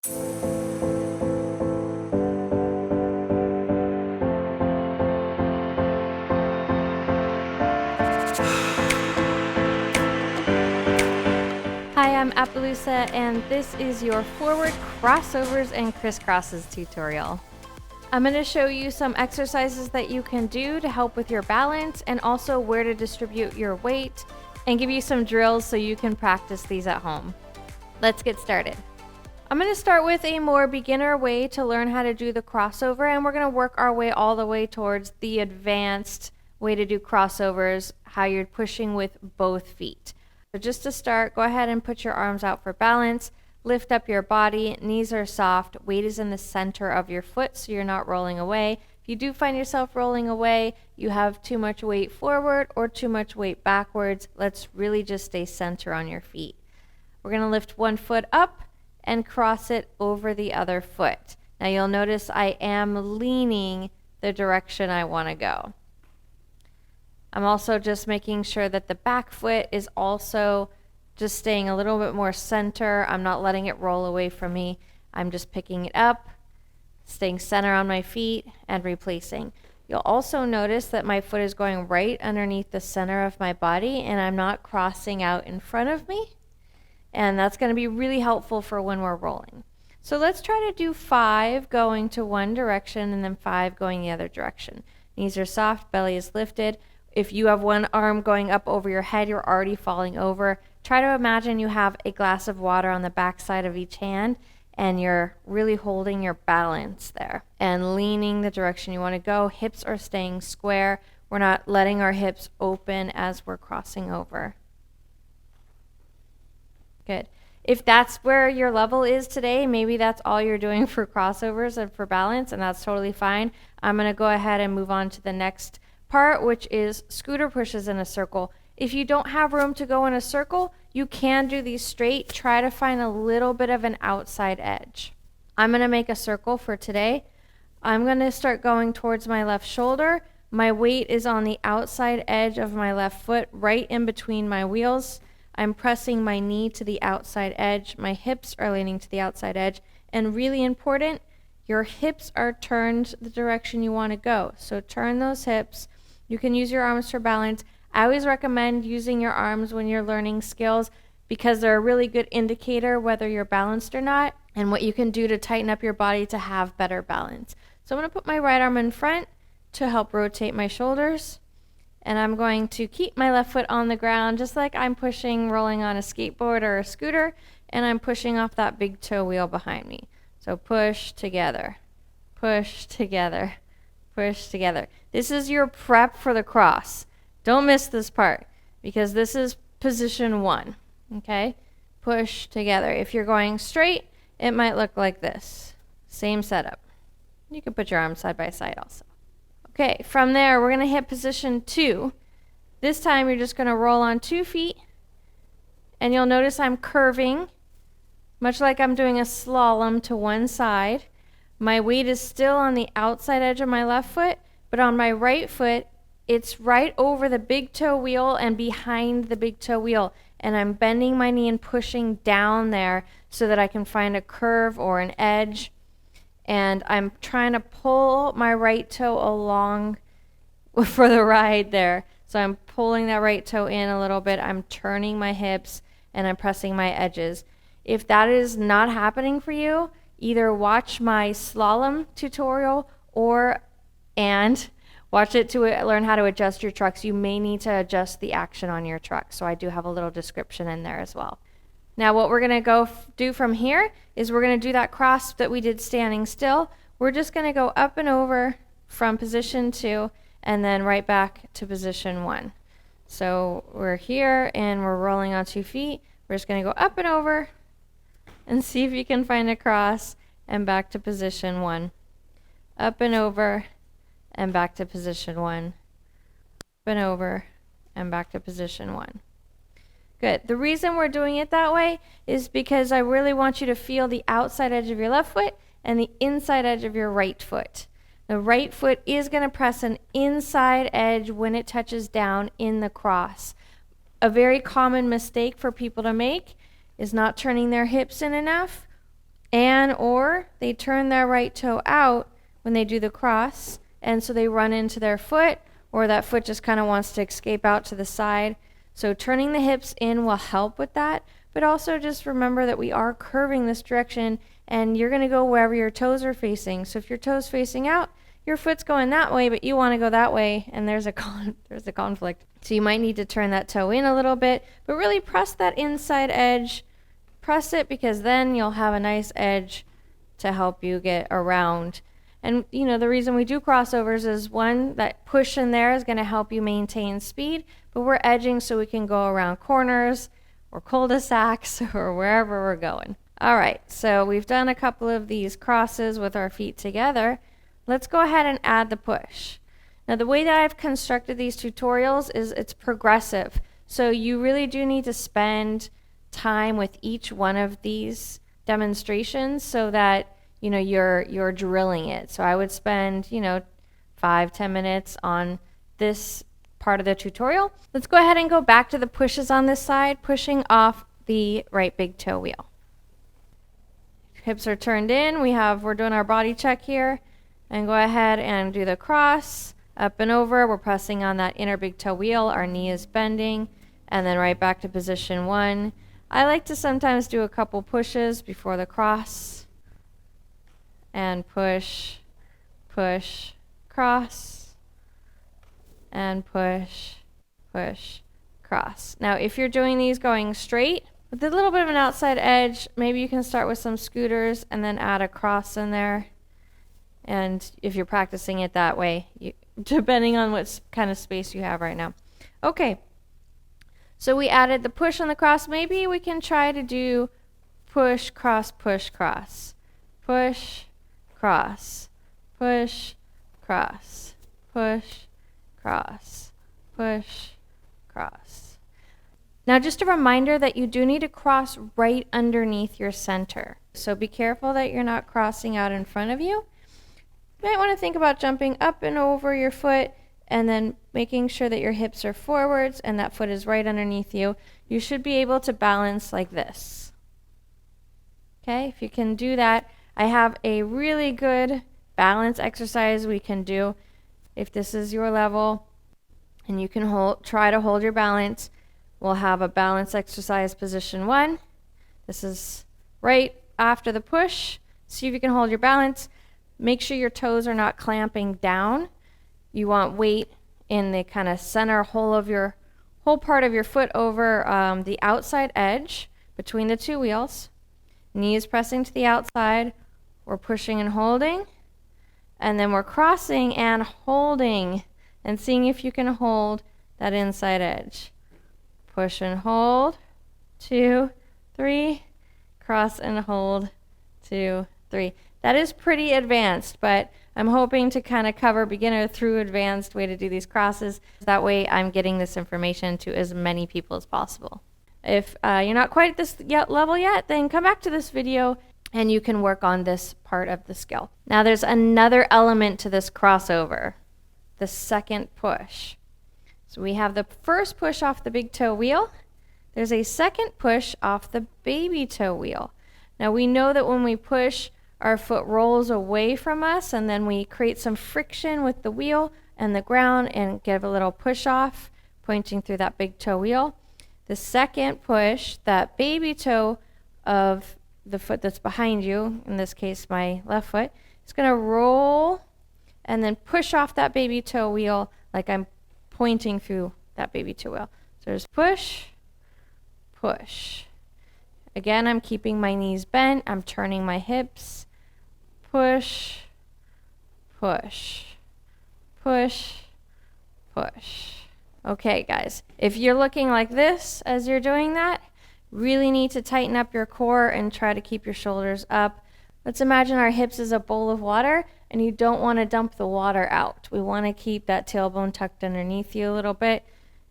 Hi, I'm Appelusa, and this is your forward crossovers and crisscrosses tutorial. I'm going to show you some exercises that you can do to help with your balance and also where to distribute your weight and give you some drills so you can practice these at home. Let's get started. I'm going to start with a more beginner way to learn how to do the crossover, and we're going to work our way all the way towards the advanced way to do crossovers, how you're pushing with both feet. So just to start, go ahead and put your arms out for balance. Lift up your body, knees are soft, weight is in the center of your foot so you're not rolling away. If you do find yourself rolling away, you have too much weight forward or too much weight backwards, let's really just stay center on your feet. We're going to lift one foot up and cross it over the other foot. Now you'll notice I am leaning the direction I want to go. I'm also just making sure that the back foot is also just staying a little bit more center. I'm not letting it roll away from me. I'm just picking it up, staying center on my feet, and replacing. You'll also notice that my foot is going right underneath the center of my body, and I'm not crossing out in front of me. And that's going to be really helpful for when we're rolling. So let's try to do 5 going to one direction and then 5 going the other direction. Knees are soft, belly is lifted. If you have one arm going up over your head, you're already falling over. Try to imagine you have a glass of water on the back side of each hand and you're really holding your balance there and leaning the direction you want to go. Hips are staying square. We're not letting our hips open as we're crossing over. Good. If that's where your level is today, maybe that's all you're doing for crossovers and for balance, and that's totally fine. I'm going to go ahead and move on to the next part, which is scooter pushes in a circle. If you don't have room to go in a circle, you can do these straight. Try to find a little bit of an outside edge. I'm going to make a circle for today. I'm going to start going towards my left shoulder. My weight is on the outside edge of my left foot, right in between my wheels. I'm pressing my knee to the outside edge. My hips are leaning to the outside edge. And really important, your hips are turned the direction you want to go. So turn those hips. You can use your arms for balance. I always recommend using your arms when you're learning skills because they're a really good indicator whether you're balanced or not and what you can do to tighten up your body to have better balance. So I'm going to put my right arm in front to help rotate my shoulders. And I'm going to keep my left foot on the ground just like I'm rolling on a skateboard or a scooter, and I'm pushing off that big toe wheel behind me. So push together, push together, push together. This is your prep for the cross. Don't miss this part because this is position 1, okay? Push together. If you're going straight, it might look like this. Same setup. You can put your arms side by side also. Okay, from there, we're going to hit position 2. This time, you're just going to roll on 2 feet, and you'll notice I'm curving, much like I'm doing a slalom to one side. My weight is still on the outside edge of my left foot, but on my right foot, it's right over the big toe wheel and behind the big toe wheel, and I'm bending my knee and pushing down there so that I can find a curve or an edge. And I'm trying to pull my right toe along for the ride there. So I'm pulling that right toe in a little bit. I'm turning my hips and I'm pressing my edges. If that is not happening for you, either watch my slalom tutorial and watch it to learn how to adjust your trucks. You may need to adjust the action on your truck. So I do have a little description in there as well. Now what we're going to do from here is we're going to do that cross that we did standing still. We're just going to go up and over from position 2 and then right back to position 1. So we're here and we're rolling on 2 feet. We're just going to go up and over and see if you can find a cross and back to position 1. Up and over and back to position 1. Up and over and back to position 1. Good. The reason we're doing it that way is because I really want you to feel the outside edge of your left foot and the inside edge of your right foot. The right foot is going to press an inside edge when it touches down in the cross. A very common mistake for people to make is not turning their hips in enough And or they turn their right toe out when they do the cross, and so they run into their foot, or that foot just kind of wants to escape out to the side. So turning the hips in will help with that, but also just remember that we are curving this direction, and you're going to go wherever your toes are facing. So if your toes facing out, your foot's going that way, but you want to go that way, and there's a conflict. So you might need to turn that toe in a little bit, but really press that inside edge. Press it, because then you'll have a nice edge to help you get around. And you know, the reason we do crossovers is, one, that push in there is going to help you maintain speed, but we're edging so we can go around corners or cul-de-sacs or wherever we're going. All right, so we've done a couple of these crosses with our feet together. Let's go ahead and add the push. Now, the way that I've constructed these tutorials is it's progressive. So you really do need to spend time with each one of these demonstrations so that you know you're drilling it. So I would spend 5-10 minutes on this part of the tutorial. Let's go ahead and go back to the pushes on this side, pushing off the right big toe wheel. Hips are turned in. We're doing our body check here, and go ahead and do the cross up and over. We're pressing on that inner big toe wheel. Our knee is bending, and then right back to position 1. I like to sometimes do a couple pushes before the cross, and push, push, cross, and push, push, cross. Now, if you're doing these going straight with a little bit of an outside edge, maybe you can start with some scooters and then add a cross in there. And if you're practicing it that way, depending on what kind of space you have right now. Okay. So we added the push on the cross. Maybe we can try to do push, cross, push, cross. Push, cross, push, cross, push, cross, push, cross. Now, just a reminder that you do need to cross right underneath your center. So be careful that you're not crossing out in front of you. You might want to think about jumping up and over your foot, and then making sure that your hips are forwards and that foot is right underneath you. You should be able to balance like this. Okay, if you can do that, I have a really good balance exercise we can do. If this is your level and you can try to hold your balance, we'll have a balance exercise position 1. This is right after the push. See if you can hold your balance. Make sure your toes are not clamping down. You want weight in the kind of center whole part of your foot over the outside edge between the two wheels. Knees pressing to the outside. We're pushing and holding. And then we're crossing and holding and seeing if you can hold that inside edge. Push and hold. 2, 3. Cross and hold. 2, 3. That is pretty advanced, but I'm hoping to kind of cover beginner through advanced way to do these crosses. That way I'm getting this information to as many people as possible. If you're not quite at this level yet, then come back to this video and you can work on this part of the skill. Now there's another element to this crossover, the second push. So we have the first push off the big toe wheel. There's a second push off the baby toe wheel. Now we know that when we push, our foot rolls away from us, and then we create some friction with the wheel and the ground and give a little push off, pointing through that big toe wheel. The second push, that baby toe of the foot that's behind you, in this case my left foot, is going to roll and then push off that baby toe wheel like I'm pointing through that baby toe wheel. So there's push, push. Again, I'm keeping my knees bent. I'm turning my hips. Push, push, push, push. Okay, guys, if you're looking like this as you're doing that, really need to tighten up your core and try to keep your shoulders up. Let's imagine our hips is a bowl of water, and you don't want to dump the water out. We want to keep that tailbone tucked underneath you a little bit.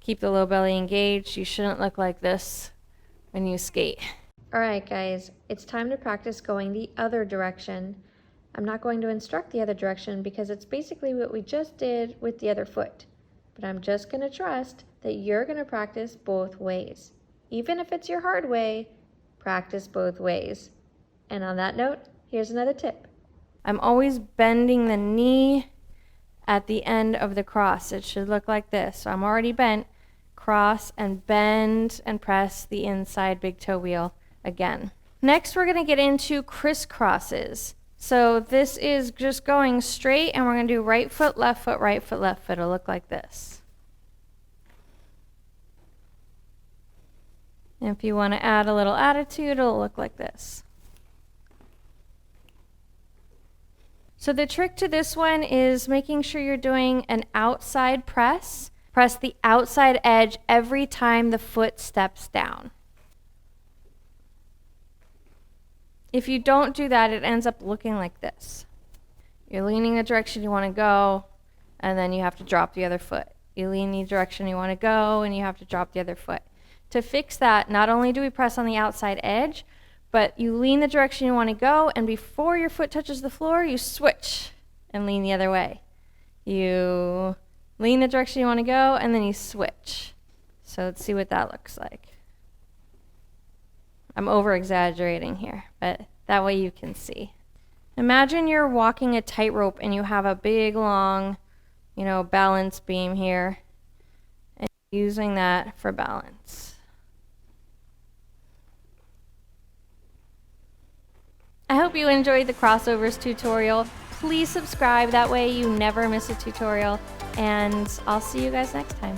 Keep the low belly engaged. You shouldn't look like this when you skate. All right, guys, it's time to practice going the other direction. I'm not going to instruct the other direction because it's basically what we just did with the other foot. But I'm just going to trust that you're going to practice both ways. Even if it's your hard way, practice both ways. And on that note, here's another tip. I'm always bending the knee at the end of the cross. It should look like this. So I'm already bent. Cross and bend and press the inside big toe wheel again. Next, we're going to get into crisscrosses. So this is just going straight, and we're going to do right foot, left foot, right foot, left foot. It'll look like this. And if you want to add a little attitude, it'll look like this. So the trick to this one is making sure you're doing an outside press. Press the outside edge every time the foot steps down. If you don't do that, it ends up looking like this. You're leaning the direction you want to go, and then you have to drop the other foot. You lean the direction you want to go, and you have to drop the other foot. To fix that, not only do we press on the outside edge, but you lean the direction you want to go, and before your foot touches the floor, you switch and lean the other way. You lean the direction you want to go, and then you switch. So let's see what that looks like. I'm over-exaggerating here, but that way you can see. Imagine you're walking a tightrope and you have a big, long, balance beam here, and using that for balance. I hope you enjoyed the crossovers tutorial. Please subscribe, that way you never miss a tutorial, and I'll see you guys next time.